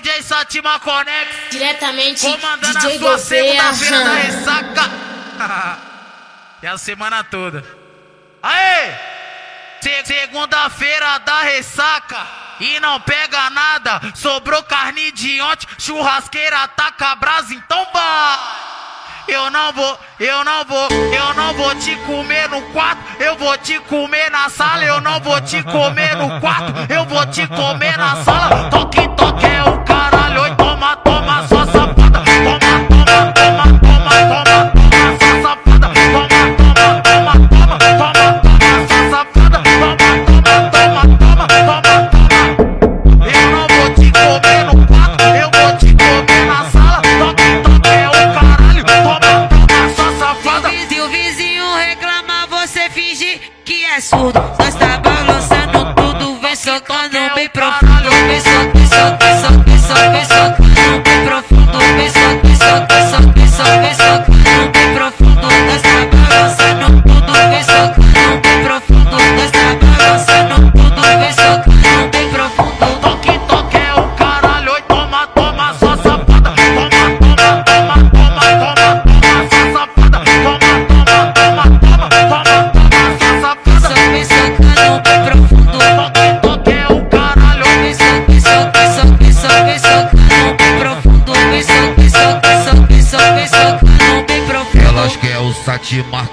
DJ Satima Conex, diretamente comandando DJ a sua segunda-feira da Gouveia. ressaca. É a semana toda. Aê! Segunda-feira da ressaca e não pega nada. Sobrou carne de ontem, churrasqueira taca brasa, então vai. Eu não vou te comer no quarto, eu vou te comer na sala. Eu não vou te comer no quarto, eu vou te comer na sala. Toque é o caralho, oi, toma sua safada. Toma sua safada. Toma sua safada. Toma. Eu não vou te comer no quarto, eu vou te comer na sala. Toque é o caralho, toma sua safada. Se o vizinho reclamar, você finge que é surdo. Nós tá balançando tudo, vem socando bem profundo. Vem socando bem profundo. Vem socando bem profundo. Nós tá balançando tudo, vem socando bem profundo. Nós tá balançando tudo, vem socando bem profundo. Toque é o caralho, oi, toma sua safada. Toma sua safada. Toma sua safada. Vem socando bem profundo. Toque é o caralho, Vem socando bem profundo. Vem socando bem profundo. Elas querem o Satimar